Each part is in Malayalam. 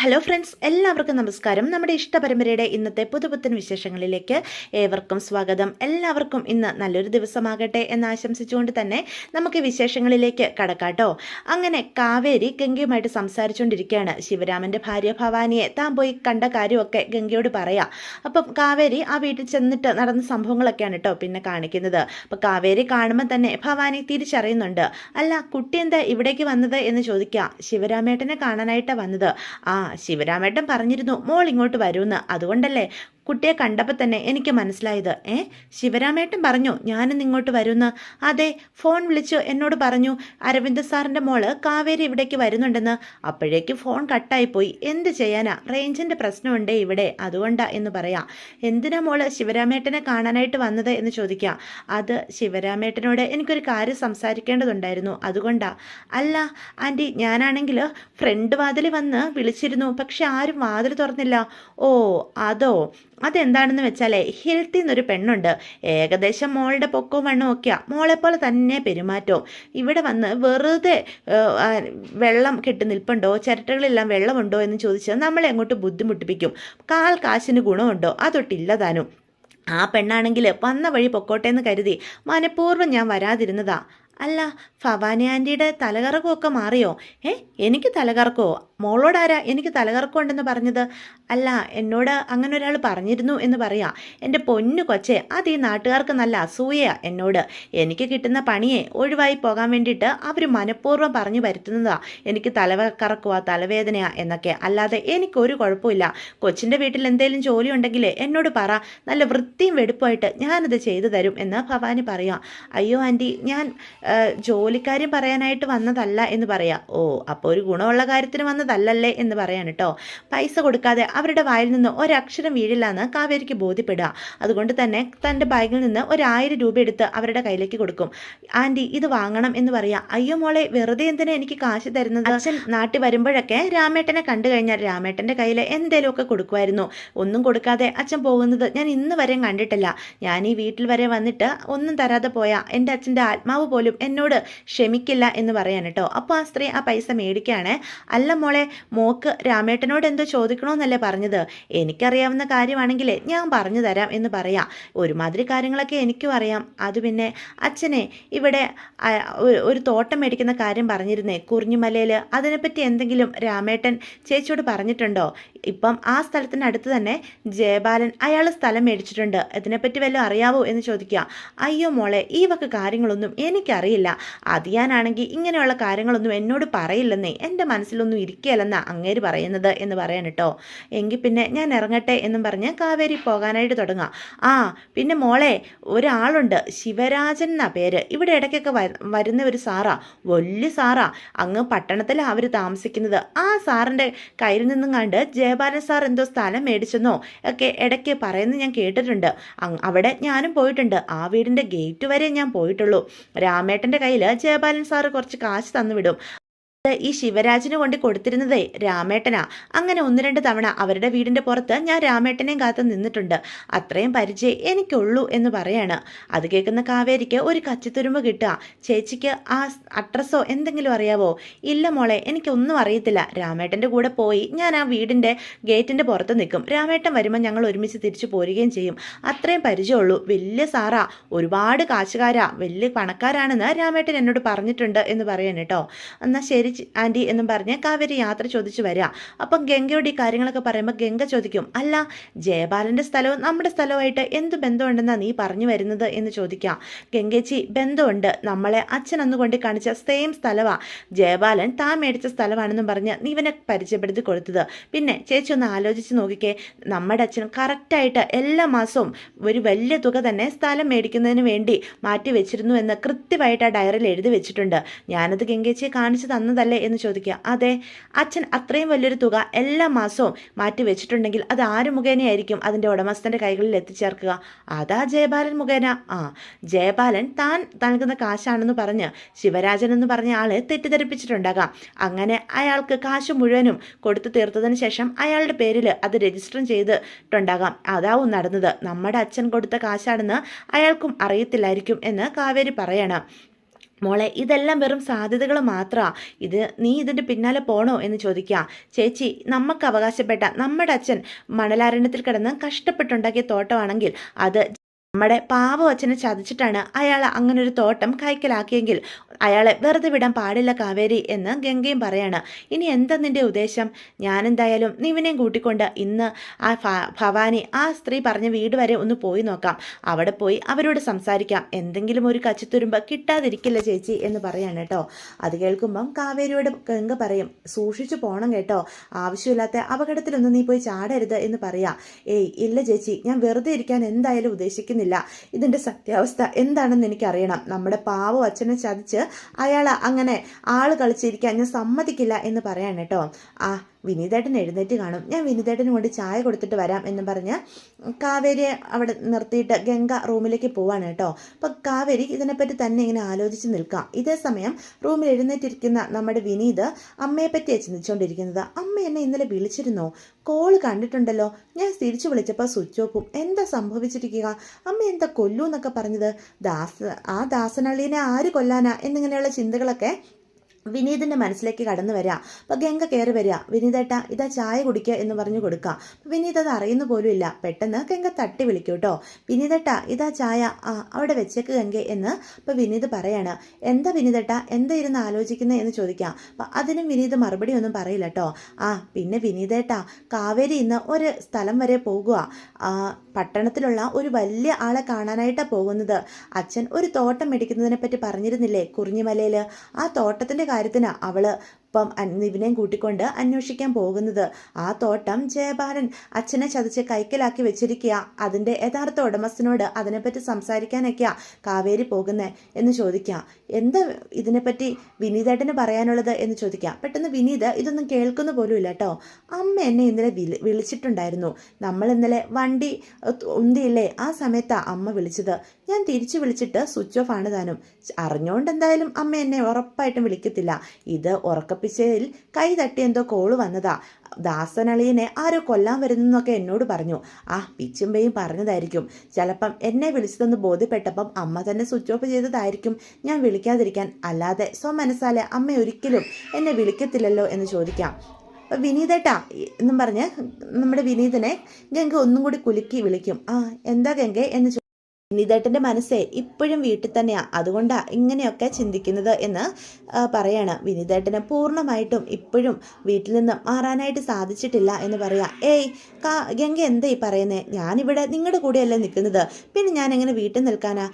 ഹലോ ഫ്രണ്ട്സ്, എല്ലാവർക്കും നമസ്കാരം. നമ്മുടെ ഇഷ്ടപരമ്പരയുടെ ഇന്നത്തെ പുതുപുത്തൻ വിശേഷങ്ങളിലേക്ക് ഏവർക്കും സ്വാഗതം. എല്ലാവർക്കും ഇന്ന് നല്ലൊരു ദിവസമാകട്ടെ എന്ന് ആശംസിച്ചുകൊണ്ട് തന്നെ നമുക്ക് വിശേഷങ്ങളിലേക്ക് കടക്കാട്ടോ. അങ്ങനെ കാവേരി ഗംഗയുമായിട്ട് സംസാരിച്ചുകൊണ്ടിരിക്കുകയാണ്. ശിവരാമൻ്റെ ഭാര്യ ഭവാനിയെ താൻ പോയി കണ്ട കാര്യമൊക്കെ ഗംഗയോട് പറയാം. അപ്പം കാവേരി ആ വീട്ടിൽ ചെന്നിട്ട് നടന്ന സംഭവങ്ങളൊക്കെയാണ് കേട്ടോ പിന്നെ കാണിക്കുന്നത്. അപ്പം കാവേരി കാണുമ്പോൾ തന്നെ ഭവാനി തിരിച്ചറിയുന്നുണ്ട്. അല്ല, കുട്ടി എന്താ ഇവിടേക്ക് വന്നത് എന്ന് ചോദിക്കാം. ശിവരാമേട്ടനെ കാണാനായിട്ടാണ് വന്നത്. ശിവരാമേട്ടൻ പറഞ്ഞിരുന്നു മോൾ ഇങ്ങോട്ട് വരുമെന്ന്. അതുകൊണ്ടല്ലേ കുട്ടിയെ കണ്ടപ്പോൾ തന്നെ എനിക്ക് മനസ്സിലായത്. ശിവരാമേട്ടൻ പറഞ്ഞു ഞാനിന്ന് ഇങ്ങോട്ട് വരുമെന്ന്. അതെ, ഫോൺ വിളിച്ചു എന്നോട് പറഞ്ഞു അരവിന്ദ് സാറിൻ്റെ മോള് കാവേരി ഇവിടേക്ക് വരുന്നുണ്ടെന്ന്. അപ്പോഴേക്കും ഫോൺ കട്ടായിപ്പോയി. എന്ത് ചെയ്യാനാ, റേഞ്ചിൻ്റെ പ്രശ്നമുണ്ടേ ഇവിടെ, അതുകൊണ്ടാ എന്ന് പറയാം. എന്തിനാ മോള് ശിവരാമേട്ടനെ കാണാനായിട്ട് വന്നത് എന്ന് ചോദിക്കാം. അത് ശിവരാമേട്ടനോട് എനിക്കൊരു കാര്യം സംസാരിക്കേണ്ടതുണ്ടായിരുന്നു, അതുകൊണ്ടാ. അല്ല ആൻറ്റി, ഞാനാണെങ്കിൽ ഫ്രണ്ട് വാതിൽ വന്ന് വിളിച്ചിരുന്നു, പക്ഷെ ആരും വാതിൽ തുറന്നില്ല. ഓ അതോ, അതെന്താണെന്ന് വെച്ചാലേ ഹിൽത്തിൽ നിന്നൊരു പെണ്ണുണ്ട്. ഏകദേശം മോളുടെ പൊക്കവും വണ്ണവും ഒക്കെയാ, മോളെപ്പോലെ തന്നെ പെരുമാറ്റവും. ഇവിടെ വന്ന് വെറുതെ വെള്ളം കെട്ടി നിൽപ്പുണ്ടോ, ചിരട്ടകളെല്ലാം വെള്ളമുണ്ടോ എന്ന് ചോദിച്ച് നമ്മളെ അങ്ങോട്ട് ബുദ്ധിമുട്ടിപ്പിക്കും. കാശിന് ഗുണമുണ്ടോ, അതൊട്ടില്ല താനും. ആ പെണ്ണാണെങ്കിൽ വന്ന വഴി പൊക്കോട്ടെ എന്ന് കരുതി മനഃപൂർവ്വം ഞാൻ വരാതിരുന്നതാ. അല്ല, ഭവാനി ആൻറ്റിയുടെ തലകറക്കമൊക്കെ മാറിയോ? എനിക്ക് തലകറക്കമോ? മോളോടാരാ എനിക്ക് തലകറക്കം ഉണ്ടെന്ന് പറഞ്ഞത്? അല്ല, എന്നോട് അങ്ങനെ ഒരാൾ പറഞ്ഞിരുന്നു എന്ന് പറയാം. എൻ്റെ പൊന്നു കൊച്ചേ, അത് ഈ നാട്ടുകാർക്ക് നല്ല അസൂയയാ എന്നോട്. എനിക്ക് കിട്ടുന്ന പണിയെ ഒഴിവായി പോകാൻ വേണ്ടിയിട്ട് അവർ മനഃപൂർവ്വം പറഞ്ഞു വരുത്തുന്നതാ എനിക്ക് തലകറക്കുവാ, തലവേദനയാ എന്നൊക്കെ. അല്ലാതെ എനിക്കൊരു കുഴപ്പമില്ല. കൊച്ചിൻ്റെ വീട്ടിൽ എന്തെങ്കിലും ജോലി ഉണ്ടെങ്കിൽ എന്നോട് പറ, നല്ല വൃത്തിയും വെടുപ്പമായിട്ട് ഞാനത് ചെയ്തു തരും എന്ന് ഭവാനി പറയാം. അയ്യോ ആൻറ്റി, ഞാൻ ജോലിക്കാര്യം പറയാനായിട്ട് വന്നതല്ല എന്ന് പറയാം. ഓ, അപ്പോൾ ഒരു ഗുണമുള്ള കാര്യത്തിന് വന്നതല്ലല്ലേ എന്ന് പറയാൻ കേട്ടോ. പൈസ കൊടുക്കാതെ അവരുടെ വായിൽ നിന്ന് ഒരക്ഷരം വീഴില്ല എന്ന് കാവേരിക്ക് ബോധ്യപ്പെടുക. അതുകൊണ്ട് തന്നെ തൻ്റെ ബാഗിൽ നിന്ന് 1000 രൂപ എടുത്ത് അവരുടെ കയ്യിലേക്ക് കൊടുക്കും. ആൻറ്റി, ഇത് വാങ്ങണം എന്ന് പറയാം. അയ്യോ മോളെ, വെറുതെ എന്തിനാ എനിക്ക് കാശ് തരുന്നത്? അച്ഛൻ നാട്ടിൽ വരുമ്പോഴൊക്കെ രാമേട്ടനെ കണ്ടു കഴിഞ്ഞാൽ രാമേട്ടൻ്റെ കയ്യിൽ എന്തേലുമൊക്കെ കൊടുക്കുമായിരുന്നു. ഒന്നും കൊടുക്കാതെ അച്ഛൻ പോകുന്നത് ഞാൻ ഇന്ന് വരെയും കണ്ടിട്ടില്ല. ഞാൻ ഈ വീട്ടിൽ വരെ വന്നിട്ട് ഒന്നും തരാതെ പോയാൽ എൻ്റെ അച്ഛൻ്റെ ആത്മാവ് പോലും എന്നോട് ക്ഷമിക്കില്ല എന്ന് പറയാൻ കേട്ടോ. അപ്പോൾ ആ സ്ത്രീ ആ പൈസ മേടിക്കുകയാണ്. അല്ല മോളെ, മോക്ക് രാമേട്ടനോട് എന്തോ ചോദിക്കണമെന്നല്ലേ പറഞ്ഞത്? എനിക്കറിയാവുന്ന കാര്യമാണെങ്കിൽ ഞാൻ പറഞ്ഞു തരാം എന്ന് പറയാം. ഒരുമാതിരി കാര്യങ്ങളൊക്കെ എനിക്കും അറിയാം. അത് പിന്നെ അച്ഛനെ ഇവിടെ ഒരു തോട്ടം മേടിക്കുന്ന കാര്യം പറഞ്ഞിരുന്നേ കുറിഞ്ഞുമലയിൽ, അതിനെപ്പറ്റി എന്തെങ്കിലും രാമേട്ടൻ ചേച്ചിയോട് പറഞ്ഞിട്ടുണ്ടോ? ഇപ്പം ആ സ്ഥലത്തിനടുത്ത് തന്നെ ജയബാലൻ അയാൾ സ്ഥലം മേടിച്ചിട്ടുണ്ട്. ഇതിനെപ്പറ്റി വല്ലതും അറിയാവോ എന്ന് ചോദിക്കുക. അയ്യോ മോളെ, ഈ വക കാര്യങ്ങളൊന്നും എനിക്കറിയില്ല. അതിയാനാണെങ്കിൽ ഇങ്ങനെയുള്ള കാര്യങ്ങളൊന്നും എന്നോട് പറയില്ലെന്നേ, എൻ്റെ മനസ്സിലൊന്നും ഇരിക്കുകയല്ലെന്നാ അങ്ങേര് പറയുന്നത് എന്ന് പറയാൻ കേട്ടോ. എങ്കിൽ പിന്നെ ഞാൻ ഇറങ്ങട്ടെ എന്നും പറഞ്ഞ് കാവേരി പോകാനായിട്ട് തുടങ്ങാം. പിന്നെ മോളെ, ഒരാളുണ്ട്, ശിവരാജൻ എന്നാ പേര്. ഇവിടെ ഇടയ്ക്കൊക്കെ വരുന്ന ഒരു സാറാ, വലിയ സാറാ. അങ്ങ് പട്ടണത്തിലാണ് അവർ താമസിക്കുന്നത്. ആ സാറിൻ്റെ കയ്യിൽ നിന്നും കണ്ട് ജയബാലൻ സാർ എന്തോ സ്ഥലം മേടിച്ചെന്നോ ഒക്കെ ഇടയ്ക്ക് പറയുന്നത് ഞാൻ കേട്ടിട്ടുണ്ട്. അവിടെ ഞാനും പോയിട്ടുണ്ട്. ആ വീടിൻ്റെ ഗേറ്റ് വരെ ഞാൻ പോയിട്ടുള്ളൂ. രാമേട്ടൻ്റെ കയ്യിൽ ജയബാലൻ സാറ് കുറച്ച് കാശ് തന്നുവിടും. ഈ ശിവരാജിന് കൊണ്ട് കൊടുത്തിരുന്നതേ രാമേട്ടനാ. അങ്ങനെ 1-2 തവണ അവരുടെ വീടിൻ്റെ പുറത്ത് ഞാൻ രാമേട്ടനെയും കാത്ത് നിന്നിട്ടുണ്ട്. അത്രയും പരിചയം എനിക്കുള്ളൂ എന്ന് പറയാണ്. അത് കേൾക്കുന്ന കാവേരിക്ക് ഒരു കച്ചിത്തുരുമ്പ് കിട്ടുക. ചേച്ചിക്ക് ആ അഡ്രസ്സോ എന്തെങ്കിലും അറിയാവോ? ഇല്ല മോളെ, എനിക്കൊന്നും അറിയത്തില്ല. രാമേട്ടൻ്റെ കൂടെ പോയി ഞാൻ ആ വീടിൻ്റെ ഗേറ്റിൻ്റെ പുറത്ത് നിൽക്കും. രാമേട്ടൻ വരുമ്പോൾ ഞങ്ങൾ ഒരുമിച്ച് തിരിച്ചു പോരുകയും ചെയ്യും. അത്രയും പരിചയമുള്ളൂ. വലിയ സാറാ, ഒരുപാട് കാശുകാരാ, വലിയ പണക്കാരാണെന്ന് രാമേട്ടൻ എന്നോട് പറഞ്ഞിട്ടുണ്ട് എന്ന് പറയാൻ കേട്ടോ. എന്നാൽ ശരി ആൻറ്റി എന്നും പറഞ്ഞ് കാവേരി യാത്ര ചോദിച്ചു വരിക. അപ്പം ഗംഗയോട് ഈ കാര്യങ്ങളൊക്കെ പറയുമ്പോൾ ഗംഗ ചോദിക്കും, അല്ല, ജയബാലൻ്റെ സ്ഥലവും നമ്മുടെ സ്ഥലവുമായിട്ട് എന്ത് ബന്ധമുണ്ടെന്നാണ് നീ പറഞ്ഞു വരുന്നത് എന്ന് ചോദിക്കാം. ഗംഗേച്ചി, ബന്ധമുണ്ട്. നമ്മളെ അച്ഛൻ അന്ന് കൊണ്ട് കാണിച്ച സെയിം സ്ഥലമാണ്. ജയബാലൻ താൻ മേടിച്ച സ്ഥലമാണെന്നും പറഞ്ഞ് നീ ഇവനെ പരിചയപ്പെടുത്തി കൊടുത്തത്. പിന്നെ ചേച്ചി ഒന്ന് ആലോചിച്ച് നോക്കിക്കേ, നമ്മുടെ അച്ഛൻ കറക്റ്റായിട്ട് എല്ലാ മാസവും ഒരു വലിയ തുക തന്നെ സ്ഥലം മേടിക്കുന്നതിന് വേണ്ടി മാറ്റി വെച്ചിരുന്നു എന്ന് കൃത്യമായിട്ട് ആ ഡയറിയിൽ എഴുതി വെച്ചിട്ടുണ്ട്. ഞാനത് ഗംഗേച്ചിയെ കാണിച്ചു തന്നതല്ല എന്ന് ചോദിക്കുക. അതെ, അച്ഛൻ അത്രയും വലിയൊരു തുക എല്ലാ മാസവും മാറ്റി വെച്ചിട്ടുണ്ടെങ്കിൽ അത് ആര് മുഖേനയായിരിക്കും അതിൻ്റെ ഉടമസ്ഥൻ്റെ കൈകളിൽ എത്തിച്ചേർക്കുക? അതാ ജയബാലൻ മുഖേന. ജയബാലൻ താൻ നൽകുന്ന കാശാണെന്ന് പറഞ്ഞ് ശിവരാജൻ എന്ന് പറഞ്ഞ ആളെ തെറ്റിദ്ധരിപ്പിച്ചിട്ടുണ്ടാകാം. അങ്ങനെ അയാൾക്ക് കാശ് മുഴുവനും കൊടുത്തു തീർത്തതിന് ശേഷം അയാളുടെ പേരിൽ അത് രജിസ്റ്റർ ചെയ്തിട്ടുണ്ടാകാം. അതാവും നടന്നത്. നമ്മുടെ അച്ഛൻ കൊടുത്ത കാശാണെന്ന് അയാൾക്കും അറിയത്തില്ലായിരിക്കും എന്ന് കാവേരി പറയണം. മോളെ ഇതെല്ലാം വെറും സാധ്യതകൾ മാത്രമാ. നീ ഇതിൻ്റെ പിന്നാലെ പോണോ എന്ന് ചോദിക്കുക. ചേച്ചി, നമുക്ക് അവകാശപ്പെട്ട നമ്മുടെ അച്ഛൻ മണലാരണ്യത്തിൽ കിടന്ന് കഷ്ടപ്പെട്ടുണ്ടാക്കിയ തോട്ടമാണെങ്കിൽ അത് നമ്മുടെ പാവം അച്ഛനെ ചതിച്ചിട്ടാണ് അയാൾ അങ്ങനെ ഒരു തോട്ടം കൈക്കലാക്കിയെങ്കിൽ അയാളെ വെറുതെ വിടാൻ പാടില്ല കാവേരി എന്ന് ഗംഗയും പറയാണ്. ഇനി എന്താ നിന്റെ ഉദ്ദേശം? ഞാനെന്തായാലും നിവിനെയും കൂട്ടിക്കൊണ്ട് ഇന്ന് ആ ഭവാനി ആ സ്ത്രീ പറഞ്ഞ വീട് വരെ ഒന്ന് പോയി നോക്കാം. അവിടെ പോയി അവരോട് സംസാരിക്കാം. എന്തെങ്കിലും ഒരു കച്ചിത്തുരുമ്പ് കിട്ടാതിരിക്കില്ല ചേച്ചി എന്ന് പറയാണ് കേട്ടോ. അത് കേൾക്കുമ്പം കാവേരിയോട് ഗംഗ പറയും, സൂക്ഷിച്ചു പോകണം കേട്ടോ, ആവശ്യമില്ലാത്ത അപകടത്തിലൊന്നും നീ പോയി ചാടരുത് എന്ന് പറയാം. ഏയ് ഇല്ല ചേച്ചി, ഞാൻ വെറുതെ ഇരിക്കാൻ എന്തായാലും ഉദ്ദേശിക്കുന്നില്ല. ഇതിൻ്റെ സത്യാവസ്ഥ എന്താണെന്ന് എനിക്കറിയണം. നമ്മുടെ പാവം അച്ഛനെ ചതിച്ച് അയാൾ അങ്ങനെ ആള് കളിച്ചിരിക്കാൻ ഞാൻ സമ്മതിക്കില്ല എന്ന് പറയാണ് കേട്ടോ. വിനീതേട്ടൻ എഴുന്നേറ്റ് കാണും. ഞാൻ വിനീതേട്ടന് കൊണ്ട് ചായ കൊടുത്തിട്ട് വരാം എന്ന് പറഞ്ഞ് കാവേരിയെ അവിടെ നിർത്തിയിട്ട് ഗംഗ റൂമിലേക്ക് പോവാണ് കേട്ടോ. അപ്പം കാവേരി ഇതിനെപ്പറ്റി തന്നെ ഇങ്ങനെ ആലോചിച്ച് നിൽക്കാം. ഇതേ സമയം റൂമിൽ എഴുന്നേറ്റിരിക്കുന്ന നമ്മുടെ വിനീത് അമ്മയെപ്പറ്റിയാണ് ചിന്തിച്ചുകൊണ്ടിരിക്കുന്നത്. അമ്മ എന്നെ ഇന്നലെ വിളിച്ചിരുന്നോ? കോള് കണ്ടിട്ടുണ്ടല്ലോ. ഞാൻ തിരിച്ചു വിളിച്ചപ്പോൾ സ്വിച്ച് ഓഫും. എന്താ സംഭവിച്ചിരിക്കുക? അമ്മ എന്താ കൊല്ലൂ എന്നൊക്കെ പറഞ്ഞത്? ദാസനള്ളിനെ ആര് കൊല്ലാനാ എന്നിങ്ങനെയുള്ള ചിന്തകളൊക്കെ വിനീതിൻ്റെ മനസ്സിലേക്ക് കടന്നു വരിക. അപ്പം ഗംഗ കയറി വരിക. വിനീതേട്ടാ ഇതാ ചായ കുടിക്കുക എന്ന് പറഞ്ഞു കൊടുക്കുക. വിനീത് അത് അറിയുന്ന പോലും ഇല്ല. പെട്ടെന്ന് ഗംഗ തട്ടി വിളിക്കും കേട്ടോ. വിനീതേട്ടാ ഇതാ ചായ, അവിടെ വെച്ചേക്ക് ഗംഗ എന്ന് അപ്പം വിനീത് പറയാണ്. എന്താ വിനീതേട്ടാ, എന്താ ഇരുന്ന് ആലോചിക്കുന്നത് എന്ന് ചോദിക്കാം. അപ്പം അതിനും വിനീത് മറുപടി ഒന്നും പറയില്ല കേട്ടോ. പിന്നെ വിനീതേട്ടാ, കാവേരി ഇന്ന് ഒരു സ്ഥലം വരെ പോകുക. പട്ടണത്തിലുള്ള ഒരു വലിയ ആളെ കാണാനായിട്ടാണ് പോകുന്നത്. അച്ഛൻ ഒരു തോട്ടം മേടിക്കുന്നതിനെ പറ്റി പറഞ്ഞിരുന്നില്ലേ കുറിഞ്ഞിമലയിൽ? ആ തോട്ടത്തിൻ്റെ കാര്യത്തിന് അവള് ഇപ്പം നിവിനെയും കൂട്ടിക്കൊണ്ട് അന്വേഷിക്കാൻ പോകുന്നത്. ആ തോട്ടം ജയബാലൻ അച്ഛനെ ചതിച്ച് കൈക്കലാക്കി വെച്ചിരിക്കുക. അതിൻ്റെ യഥാർത്ഥ ഉടമസ്ഥനോട് അതിനെപ്പറ്റി സംസാരിക്കാനൊക്കെയാ കാവേരി പോകുന്നേ എന്ന് ചോദിക്കാം. എന്താ ഇതിനെപ്പറ്റി വിനീതേട്ടന് പറയാനുള്ളത് എന്ന് ചോദിക്കാം. പെട്ടെന്ന് വിനീത് ഇതൊന്നും കേൾക്കുന്ന പോലും ഇല്ല കേട്ടോ. അമ്മ എന്നെ ഇന്നലെ വിളിച്ചിട്ടുണ്ടായിരുന്നു. നമ്മൾ ഇന്നലെ വണ്ടി ഉന്തിയില്ലേ, ആ സമയത്താണ് അമ്മ വിളിച്ചത്. ഞാൻ തിരിച്ചു വിളിച്ചിട്ട് സ്വിച്ച് ഓഫ് ആണ് താനും. അറിഞ്ഞുകൊണ്ട് എന്തായാലും അമ്മ എന്നെ ഉറപ്പായിട്ടും വിളിക്കത്തില്ല. ഇത് ഉറക്കപ്പിച്ചതിൽ കൈ തട്ടി എന്തോ കോള് വന്നതാ. ദാസനളിയനെ ആരോ കൊല്ലാൻ വരുന്നൊക്കെ എന്നോട് പറഞ്ഞു. പിച്ചുമ്പയും പറഞ്ഞതായിരിക്കും. ചിലപ്പം എന്നെ വിളിച്ചതെന്ന് ബോധ്യപ്പെട്ടപ്പം അമ്മ തന്നെ സ്വിച്ച് ഓഫ് ചെയ്തതായിരിക്കും ഞാൻ വിളിക്കാതിരിക്കാൻ. അല്ലാതെ സ്വമനസാലെ അമ്മ ഒരിക്കലും എന്നെ വിളിക്കത്തില്ലല്ലോ എന്ന് ചോദിക്കാം. വിനീതേട്ടാ എന്നും പറഞ്ഞ് നമ്മുടെ വിനീതിനെ ഗംഗ ഒന്നും കൂടി കുലുക്കി വിളിക്കും. എന്താ ഗംഗ എന്ന് വിനീതേട്ടൻ്റെ മനസ്സേ ഇപ്പോഴും വീട്ടിൽ തന്നെയാണ്, അതുകൊണ്ടാണ് ഇങ്ങനെയൊക്കെ ചിന്തിക്കുന്നത് എന്ന് പറയാണ്. വിനീതേട്ടന് പൂർണ്ണമായിട്ടും ഇപ്പോഴും വീട്ടിൽ നിന്ന് മാറാനായിട്ട് സാധിച്ചിട്ടില്ല എന്ന് പറയാം. ഗംഗ എന്താ ഈ പറയുന്നേ? ഞാനിവിടെ നിങ്ങളുടെ കൂടെയല്ലേ നിൽക്കുന്നത്, പിന്നെ ഞാൻ എങ്ങനെ വീട്ടിൽ നിൽക്കാനാ?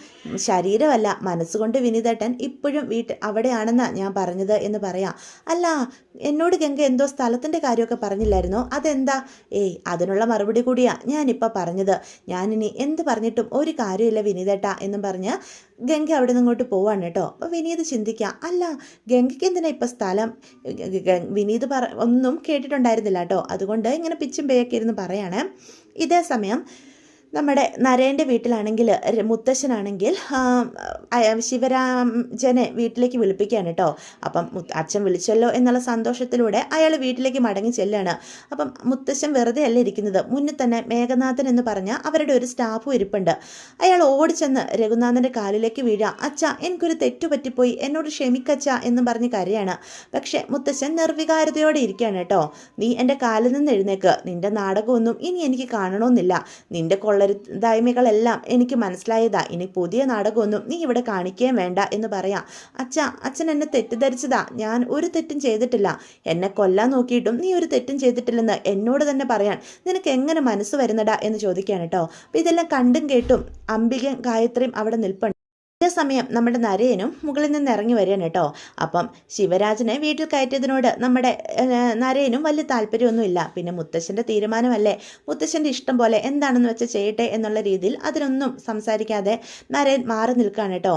ശരീരമല്ല മനസ്സുകൊണ്ട് വിനീതേട്ടൻ ഇപ്പോഴും അവിടെയാണെന്നാണ് ഞാൻ പറഞ്ഞത് എന്ന് പറയാം. അല്ല, എന്നോട് ഗംഗ എന്തോ സ്ഥലത്തിൻ്റെ കാര്യമൊക്കെ പറഞ്ഞില്ലായിരുന്നോ? അതെന്താ? അതിനുള്ള മറുപടി കൂടിയാ ഞാനിപ്പോൾ പറഞ്ഞത്. ഞാനിനി എന്ത് പറഞ്ഞിട്ടും ഒരു കാര്യമില്ല വിനീതേട്ടാ എന്നും പറഞ്ഞ് ഗംഗ അവിടെ നിന്നിങ്ങോട്ട് പോവാണ് കേട്ടോ. അപ്പോൾ വിനീത് ചിന്തിക്കാം, അല്ല ഗംഗയ്ക്ക് എന്തിനാ ഇപ്പം സ്ഥലം? വിനീത് ഒന്നും കേട്ടിട്ടുണ്ടായിരുന്നില്ല കേട്ടോ. അതുകൊണ്ട് ഇങ്ങനെ പിച്ചും പേയൊക്കെ ഇരുന്ന് പറയാണ്. ഇതേ സമയം നമ്മുടെ നരേൻ്റെ വീട്ടിലാണെങ്കിൽ മുത്തശ്ശനാണെങ്കിൽ ശിവരാജനെ വീട്ടിലേക്ക് വിളിപ്പിക്കുകയാണ് കേട്ടോ. അപ്പം അച്ഛൻ വിളിച്ചല്ലോ എന്നുള്ള സന്തോഷത്തിലൂടെ അയാൾ വീട്ടിലേക്ക് മടങ്ങി ചെല്ലാണ്. അപ്പം മുത്തശ്ശൻ വെറുതെ അല്ല ഇരിക്കുന്നത്. മുന്നിൽ തന്നെ മേഘനാഥൻ എന്ന് പറഞ്ഞ അവരുടെ ഒരു സ്റ്റാഫും ഇരിപ്പുണ്ട്. അയാൾ ഓടിച്ചെന്ന് രഘുനാഥൻ്റെ കാലിലേക്ക് വീഴാം. അച്ഛ, എനിക്കൊരു തെറ്റു പറ്റിപ്പോയി, എന്നോട് ക്ഷമിക്കച്ച എന്ന് പറഞ്ഞ് കരയാണ്. പക്ഷെ മുത്തശ്ശൻ നിർവികാരതയോടെ ഇരിക്കുകയാണ് കേട്ടോ. നീ എൻ്റെ കാലിൽ നിന്ന് എഴുന്നേക്ക്. നിൻ്റെ നാടകമൊന്നും ഇനി എനിക്ക് കാണണമെന്നില്ല. നിൻ്റെ ദൈമികളെല്ലാം എനിക്ക് മനസ്സിലായതാ. ഇനി പുതിയ നാടകമൊന്നും നീ ഇവിടെ കാണിക്കുകയും വേണ്ട എന്ന് പറയാം. അച്ഛൻ എന്നെ തെറ്റിദ്ധരിച്ചതാ. ഞാൻ ഒരു തെറ്റും ചെയ്തിട്ടില്ല. എന്നെ കൊല്ലാൻ നോക്കിയിട്ടും നീ ഒരു തെറ്റും ചെയ്തിട്ടില്ലെന്ന് എന്നോട് തന്നെ പറയാൻ നിനക്ക് എങ്ങനെ മനസ്സ് വരുന്നടാ എന്ന് ചോദിക്കുകയാണ് കേട്ടോ. അപ്പം ഇതെല്ലാം കണ്ടും കേട്ടും അംബികയും ഗായത്രിയും അവിടെ നിൽപ്പുണ്ട്. സമയം നമ്മുടെ നരയനും മുകളിൽ നിന്ന് ഇറങ്ങി വരികയാണ് കേട്ടോ. അപ്പം ശിവരാജനെ വീട്ടിൽ കയറ്റിയതിനോട് നമ്മുടെ നരയനും വലിയ താല്പര്യമൊന്നുമില്ല. പിന്നെ മുത്തശ്ശൻ്റെ തീരുമാനമല്ലേ, മുത്തശ്ശൻ്റെ ഇഷ്ടം പോലെ എന്താണെന്ന് വെച്ച് ചെയ്യട്ടെ എന്നുള്ള രീതിയിൽ അതിനൊന്നും സംസാരിക്കാതെ നരയൻ മാറി നിൽക്കുകയാണ് കേട്ടോ.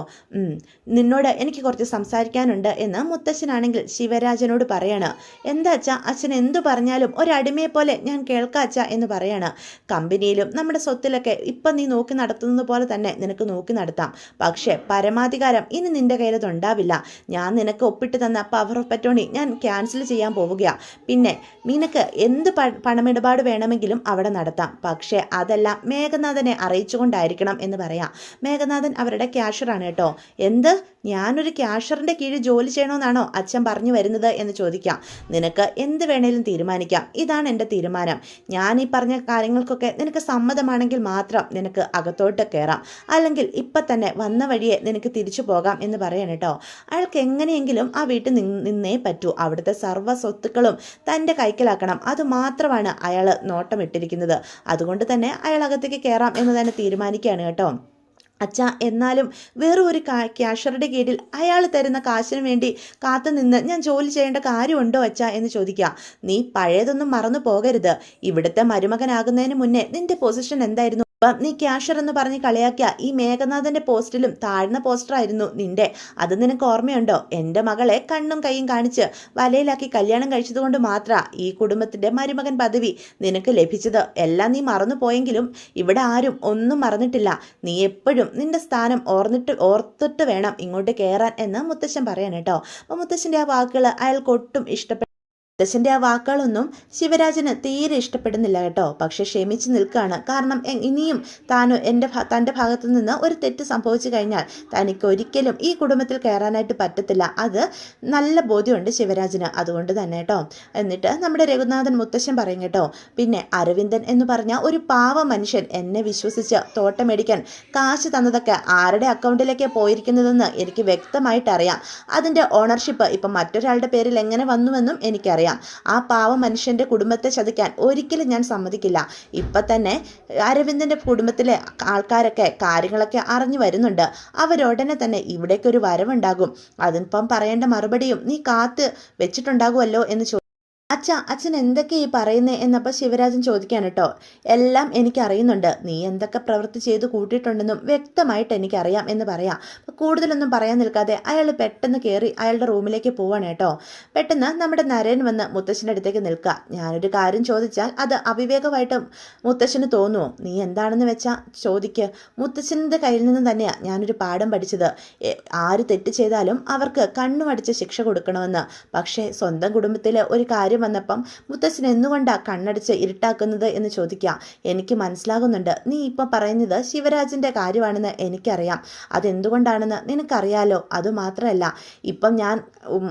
നിന്നോട് എനിക്ക് കുറച്ച് സംസാരിക്കാനുണ്ട് എന്ന് മുത്തശ്ശനാണെങ്കിൽ ശിവരാജനോട് പറയാണ്. എന്താ അച്ഛാ, അച്ഛൻ എന്തു പറഞ്ഞാലും ഒരടിമയെ പോലെ ഞാൻ കേൾക്കാച്ച എന്ന് പറയാണ്. കമ്പനിയിലും നമ്മുടെ സ്വത്തിലൊക്കെ ഇപ്പം നീ നോക്കി നടത്തുന്നത് പോലെ തന്നെ നിനക്ക് നോക്കി നടത്താം. പക്ഷേ പരമാധികാരം ഇനി നിന്റെ കയ്യിലതുണ്ടാവില്ല. ഞാൻ നിനക്ക് ഒപ്പിട്ട് തന്ന പവർ ഓഫ് അറ്റോർണി ഞാൻ ക്യാൻസൽ ചെയ്യാൻ പോവുകയാണ്. പിന്നെ നിനക്ക് എന്ത് പണമിടപാട് വേണമെങ്കിലും അവിടെ നടത്താം. പക്ഷേ അതെല്ലാം മേഘനാഥനെ അറിയിച്ചുകൊണ്ടായിരിക്കണം എന്ന് പറയാം. മേഘനാഥൻ അവരുടെ ക്യാഷറാണ് കേട്ടോ. എന്ത്, ഞാനൊരു ക്യാഷറിൻ്റെ കീഴിൽ ജോലി ചെയ്യണമെന്നാണോ അച്ഛൻ പറഞ്ഞു വരുന്നത് എന്ന് ചോദിക്കാം. നിനക്ക് എന്ത് വേണേലും തീരുമാനിക്കാം, ഇതാണ് എൻ്റെ തീരുമാനം. ഞാൻ ഈ പറഞ്ഞ കാര്യങ്ങൾക്കൊക്കെ നിനക്ക് സമ്മതമാണെങ്കിൽ മാത്രം നിനക്ക് അകത്തോട്ട് കയറാം, അല്ലെങ്കിൽ ഇപ്പം തന്നെ വന്ന വഴിയെ നിനക്ക് തിരിച്ചു പോകാം എന്ന് പറയണം കേട്ടോ. അയാൾക്ക് എങ്ങനെയെങ്കിലും ആ വീട്ടിൽ നിന്നേ പറ്റൂ. അവിടുത്തെ സർവ്വ സ്വത്തുക്കളും തൻ്റെ കൈക്കലാക്കണം, അതുമാത്രമാണ് അയാൾ നോട്ടമിട്ടിരിക്കുന്നത്. അതുകൊണ്ട് തന്നെ അയാൾ അകത്തേക്ക് കയറാം എന്ന് തന്നെ തീരുമാനിക്കുകയാണ് കേട്ടോ. അച്ഛ, എന്നാലും വേറൊരു ഒരു ക്യാഷറുടെ കീഴിൽ അയാൾ തരുന്ന കാശിന് വേണ്ടി കാത്തുനിന്ന് ഞാൻ ജോലി ചെയ്യേണ്ട കാര്യമുണ്ടോ അച്ഛ എന്ന് ചോദിക്കുക. നീ പഴയതൊന്നും മറന്നു പോകരുത്. ഇവിടുത്തെ മരുമകനാകുന്നതിന് മുന്നേ നിന്റെ പൊസിഷൻ എന്തായിരുന്നു? നീ ക്യാഷർ എന്ന് പറഞ്ഞ് കളിയാക്കിയ ഈ മേഘനാഥന്റെ പോസ്റ്റിലും താഴ്ന്ന പോസ്റ്ററായിരുന്നു നിന്റെ. അത് നിനക്ക് ഓർമ്മയുണ്ടോ? എൻ്റെ മകളെ കണ്ണും കൈയും കാണിച്ച് വലയിലാക്കി കല്യാണം കഴിച്ചതുകൊണ്ട് മാത്രം ഈ കുടുംബത്തിന്റെ മരുമകൻ പദവി നിനക്ക് ലഭിച്ചത്. എല്ലാം നീ മറന്നു പോയെങ്കിലും ഇവിടെ ആരും ഒന്നും മറന്നിട്ടില്ല. നീ എപ്പോഴും നിന്റെ സ്ഥാനം ഓർത്തിട്ട് വേണം ഇങ്ങോട്ട് കയറാൻ എന്ന് മുത്തശ്ശൻ പറയാൻ കേട്ടോ. അപ്പോൾ മുത്തശ്ശൻ്റെ ആ വാക്കുകൾ അയാൾക്ക് ഒട്ടും ഇഷ്ടപ്പെട്ടു. മുത്തശ്ശൻ്റെ ആ വാക്കുകളൊന്നും ശിവരാജന് തീരെ ഇഷ്ടപ്പെടുന്നില്ല കേട്ടോ. പക്ഷെ ക്ഷമിച്ച് നിൽക്കുകയാണ്. കാരണം ഇനിയും തൻ്റെ ഭാഗത്തു നിന്ന് ഒരു തെറ്റ് സംഭവിച്ചു കഴിഞ്ഞാൽ തനിക്ക് ഒരിക്കലും ഈ കുടുംബത്തിൽ കയറാനായിട്ട് പറ്റത്തില്ല. അത് നല്ല ബോധ്യമുണ്ട് ശിവരാജന്. അതുകൊണ്ട് തന്നെ കേട്ടോ. എന്നിട്ട് നമ്മുടെ രഘുനാഥൻ മുത്തശ്ശൻ പറയും കേട്ടോ, പിന്നെ അരവിന്ദൻ എന്ന് പറഞ്ഞ ഒരു പാവ മനുഷ്യൻ എന്നെ വിശ്വസിച്ച് തോട്ടം മേടിക്കാൻ കാശ് തന്നതൊക്കെ ആരുടെ അക്കൗണ്ടിലേക്ക് പോയിരിക്കുന്നതെന്ന് എനിക്ക് വ്യക്തമായിട്ട് അറിയാം. അതിൻ്റെ ഓണർഷിപ്പ് ഇപ്പം മറ്റൊരാളുടെ പേരിൽ എങ്ങനെ വന്നുവെന്നും എനിക്കറിയാം. ആ പാവ മനുഷ്യന്റെ കുടുംബത്തെ ചതിക്കാൻ ഒരിക്കലും ഞാൻ സമ്മതിക്കില്ല. ഇപ്പൊ തന്നെ അരവിന്ദന്റെ കുടുംബത്തിലെ ആൾക്കാരൊക്കെ കാര്യങ്ങളൊക്കെ അറിഞ്ഞു വരുന്നുണ്ട്. അവരുടനെ തന്നെ ഇവിടേക്കൊരു വരവുണ്ടാകും. അതിപ്പം പറയേണ്ട മറുപടിയും നീ കാത്ത് വെച്ചിട്ടുണ്ടാകുമല്ലോ എന്ന് അച്ഛൻ എന്തൊക്കെ ഈ പറയുന്നേ എന്നപ്പോൾ ശിവരാജൻ ചോദിക്കാൻ കേട്ടോ. എല്ലാം എനിക്കറിയുന്നുണ്ട്. നീ എന്തൊക്കെ പ്രവൃത്തി ചെയ്ത് കൂട്ടിയിട്ടുണ്ടെന്നും വ്യക്തമായിട്ട് എനിക്കറിയാം എന്ന് പറയാം. അപ്പോൾ കൂടുതലൊന്നും പറയാൻ നിൽക്കാതെ അയാൾ പെട്ടെന്ന് കയറി അയാളുടെ റൂമിലേക്ക് പോവാണ് കേട്ടോ. പെട്ടെന്ന് നമ്മുടെ നരൻ വന്ന് മുത്തശ്ശൻ്റെ അടുത്തേക്ക് നിൽക്കുക. ഞാനൊരു കാര്യം ചോദിച്ചാൽ അത് അവിവേകമായിട്ട് മുത്തശ്ശന് തോന്നുമോ? നീ എന്താണെന്ന് വെച്ചാൽ ചോദിക്ക്. മുത്തശ്ശൻ്റെ കയ്യിൽ നിന്ന് തന്നെയാണ് ഞാനൊരു പാഠം പഠിച്ചത്. ആര് തെറ്റ് ചെയ്താലും അവർക്ക് കണ്ണുമടിച്ച് ശിക്ഷ കൊടുക്കണമെന്ന്. പക്ഷേ സ്വന്തം കുടുംബത്തിലെ ഒരു കാര്യം വന്നപ്പം മുത്തശ്ശൻ എന്തുകൊണ്ടാണ് കണ്ണടിച്ച് ഇരുട്ടാക്കുന്നത് എന്ന് ചോദിക്കാം. എനിക്ക് മനസ്സിലാകുന്നുണ്ട്. നീ ഇപ്പം പറയുന്നത് ശിവരാജൻ്റെ കാര്യമാണെന്ന് എനിക്കറിയാം. അതെന്തുകൊണ്ടാണെന്ന് നിനക്കറിയാലോ. അതുമാത്രമല്ല, ഇപ്പം ഞാൻ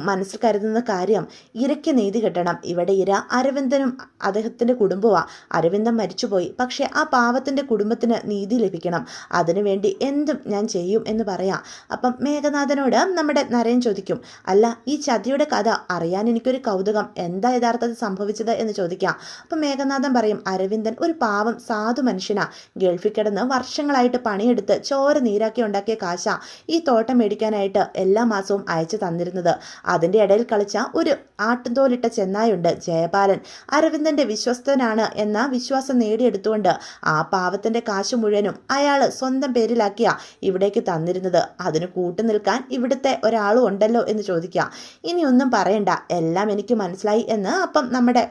മനസ്സിൽ കരുതുന്ന കാര്യം, ഇരയ്ക്ക് നീതി കിട്ടണം. ഇവിടെ ഇര അരവിന്ദനും അദ്ദേഹത്തിൻ്റെ കുടുംബമാണ്. അരവിന്ദൻ മരിച്ചുപോയി. പക്ഷേ ആ പാവത്തിൻ്റെ കുടുംബത്തിന് നീതി ലഭിക്കണം. അതിനുവേണ്ടി എന്തും ഞാൻ ചെയ്യും എന്ന് പറയാം. അപ്പം മേഘനാഥനോട് നമ്മുടെ നരൻ ചോദിക്കും, അല്ല, ഈ ചതിയുടെ കഥ അറിയാൻ എനിക്കൊരു കൗതുകം. എന്താ യഥാർത്ഥത്തിൽ സംഭവിച്ചത് എന്ന് ചോദിക്കാം. അപ്പം മേഘനാഥൻ പറയും, അരവിന്ദൻ ഒരു പാവം സാധു മനുഷ്യനാ. ഗൾഫിൽ കിടന്ന് വർഷങ്ങളായിട്ട് പണിയെടുത്ത് ചോര നീരാക്കി ഉണ്ടാക്കിയ കാശ ഈ തോട്ടം മേടിക്കാനായിട്ട് എല്ലാ മാസവും അയച്ചു തന്നിരുന്നത്. അതിൻ്റെ ഇടയിൽ കളിച്ച ഒരു ആട്ടുതോലിട്ട ചെന്നായുണ്ട്, ജയപാലൻ. അരവിന്ദന്റെ വിശ്വസ്തനാണ് എന്ന വിശ്വാസം നേടിയെടുത്തുകൊണ്ട് ആ പാവത്തിന്റെ കാശ് മുഴുവനും അയാൾ സ്വന്തം പേരിലാക്കിയ ഇവിടേക്ക് തന്നിരുന്നത്. അതിന് കൂട്ടുനിൽക്കാൻ ഇവിടുത്തെ ഒരാളും ഉണ്ടല്ലോ എന്ന് ചോദിക്കുക. ഇനി ഒന്നും പറയണ്ട, എല്ലാം എനിക്ക് മനസ്സിലായി എന്ന് അപ്പം നമ്മുടെ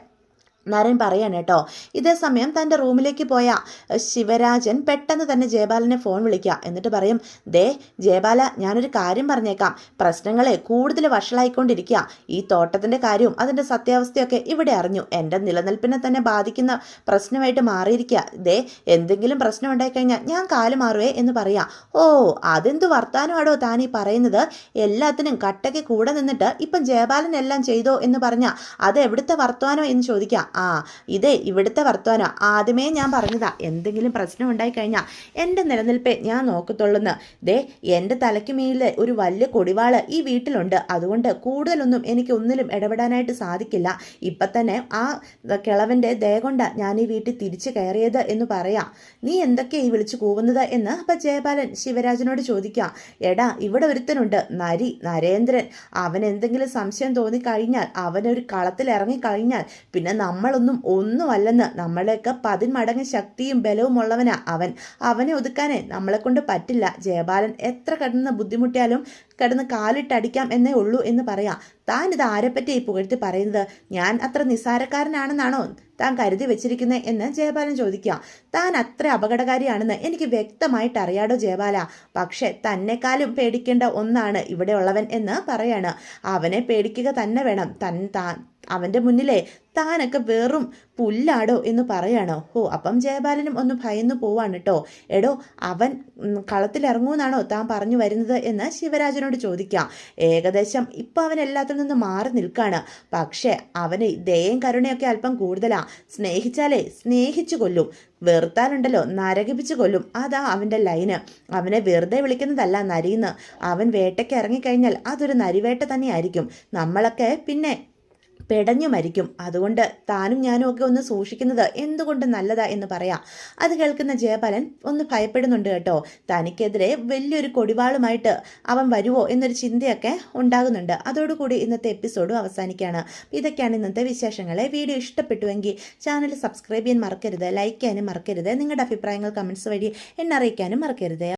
നരൻ പറയാണ് കേട്ടോ. ഇതേ സമയം തൻ്റെ റൂമിലേക്ക് പോയ ശിവരാജൻ പെട്ടെന്ന് തന്നെ ജയപാലനെ ഫോൺ വിളിക്കുക. എന്നിട്ട് പറയും, ദേ ജയപാല, ഞാനൊരു കാര്യം പറഞ്ഞേക്കാം. പ്രശ്നങ്ങളെ കൂടുതൽ വഷളായിക്കൊണ്ടിരിക്കുക. ഈ തോട്ടത്തിൻ്റെ കാര്യവും അതിൻ്റെ സത്യാവസ്ഥയൊക്കെ ഇവിടെ അറിഞ്ഞു. എൻ്റെ നിലനിൽപ്പിനെ തന്നെ ബാധിക്കുന്ന പ്രശ്നമായിട്ട് മാറിയിരിക്കുക. ദേ എന്തെങ്കിലും പ്രശ്നം ഉണ്ടായിക്കഴിഞ്ഞാൽ ഞാൻ കാല് മാറുവേ എന്ന് പറയാം. ഓ, അതെന്ത് വർത്താനമാണോ താൻ ഈ പറയുന്നത്? എല്ലാത്തിനും കട്ടയ്ക്ക് കൂടെ നിന്നിട്ട് ഇപ്പം ജയപാലൻ എല്ലാം ചെയ്തോ എന്ന് പറഞ്ഞാൽ അത് എവിടുത്തെ വർത്തമാനോ എന്ന് ചോദിക്കാം. ഇതേ ഇവിടുത്തെ വർത്തമാനം. ആദ്യമേ ഞാൻ പറഞ്ഞതാ, എന്തെങ്കിലും പ്രശ്നം ഉണ്ടായിക്കഴിഞ്ഞാൽ എൻ്റെ നിലനിൽപ്പേ ഞാൻ നോക്കത്തുള്ളൂന്ന്. ദേ എൻ്റെ തലയ്ക്ക് മേലെ ഒരു വലിയ കൊടിവാള് ഈ വീട്ടിലുണ്ട്. അതുകൊണ്ട് കൂടുതലൊന്നും എനിക്ക് ഒന്നിലും ഇടപെടാനായിട്ട് സാധിക്കില്ല. ഇപ്പം തന്നെ ആ കിളവൻ്റെ ദയ കൊണ്ടാണ് ഞാൻ ഈ വീട്ടിൽ തിരിച്ചു കയറിയത് എന്ന് പറയാം. നീ എന്തൊക്കെയാ ഈ വിളിച്ചു കൂവുന്നത് എന്ന് അപ്പം ജയപാലൻ ശിവരാജനോട് ചോദിക്കാം. എടാ, ഇവിടെ ഒരുത്തനുണ്ട്, നരേന്ദ്രൻ. അവൻ എന്തെങ്കിലും സംശയം തോന്നിക്കഴിഞ്ഞാൽ, അവനൊരു കളത്തിൽ ഇറങ്ങിക്കഴിഞ്ഞാൽ പിന്നെ ഒന്നുമല്ലെന്ന്. നമ്മളെയൊക്കെ 10 മടങ്ങ് ശക്തിയും ബലവും ഉള്ളവനാ അവൻ. അവനെ ഒതുക്കാനേ നമ്മളെ കൊണ്ട് പറ്റില്ല. ജയപാലൻ എത്ര കിടന്ന് ബുദ്ധിമുട്ടിയാലും കിടന്ന് കാലിട്ടടിക്കാം എന്നേ ഉള്ളൂ എന്ന് പറയാം. താൻ ഇത് ആരെപ്പറ്റി പുകഴ്ത്തി പറയുന്നത്? ഞാൻ അത്ര നിസ്സാരക്കാരനാണെന്നാണോ താൻ കരുതി വെച്ചിരിക്കുന്നത് എന്ന് ജയപാലൻ ചോദിക്കുക. താൻ അത്ര അപകടകാരിയാണെന്ന് എനിക്ക് വ്യക്തമായിട്ട് അറിയാടോ ജയപാല. പക്ഷെ തന്നെക്കാളും പേടിക്കേണ്ട ഒന്നാണ് ഇവിടെ ഉള്ളവൻ എന്ന് പറയാണ്. അവനെ പേടിക്കുക തന്നെ വേണം. അവൻ്റെ മുന്നിലെ താനൊക്കെ വെറും പുല്ലാടോ എന്ന് പറയാണോ? അപ്പം ജയബാലനും ഒന്ന് ഭയന്നു പോവാണ് കേട്ടോ. എടോ, അവൻ കളത്തിലിറങ്ങൂന്നാണോ താൻ പറഞ്ഞു വരുന്നത് എന്ന് ശിവരാജനോട് ചോദിക്കാം. ഏകദേശം ഇപ്പം അവൻ എല്ലാത്തിൽ നിന്ന് മാറി നിൽക്കാണ്. പക്ഷേ അവന് ദയയും കരുണയൊക്കെ അല്പം കൂടുതലാ. സ്നേഹിച്ചാലേ സ്നേഹിച്ചു കൊല്ലും, വെറുത്താലുണ്ടല്ലോ നരകിപ്പിച്ചു കൊല്ലും. അതാ അവൻ്റെ ലൈന്. അവനെ വെറുതെ വിളിക്കുന്നതല്ല നരിന്ന്. അവൻ വേട്ടയ്ക്ക് ഇറങ്ങിക്കഴിഞ്ഞാൽ അതൊരു നരിവേട്ട തന്നെയായിരിക്കും. നമ്മളൊക്കെ പിന്നെ പെടഞ്ഞു മരിക്കും. അതുകൊണ്ട് താനും ഞാനും ഒക്കെ ഒന്ന് സൂക്ഷിക്കുന്നത് എന്തുകൊണ്ട് നല്ലതാ എന്ന് പറയാം. അത് കേൾക്കുന്ന ജയപാലൻ ഒന്ന് ഭയപ്പെടുന്നുണ്ട് കേട്ടോ. തനിക്കെതിരെ വലിയൊരു കൊടിവാളുമായിട്ട് അവൻ വരുമോ എന്നൊരു ചിന്തയൊക്കെ ഉണ്ടാകുന്നുണ്ട്. അതോടുകൂടി ഇന്നത്തെ എപ്പിസോഡും അവസാനിക്കുകയാണ്. ഇതൊക്കെയാണ് ഇന്നത്തെ വിശേഷങ്ങളെ. വീഡിയോ ഇഷ്ടപ്പെട്ടുവെങ്കിൽ ചാനൽ സബ്സ്ക്രൈബ് ചെയ്യാൻ മറക്കരുത്, ലൈക്ക് ചെയ്യാനും മറക്കരുത്, നിങ്ങളുടെ അഭിപ്രായങ്ങൾ കമൻസ് വഴി എന്നെ അറിയിക്കാനും മറക്കരുത്.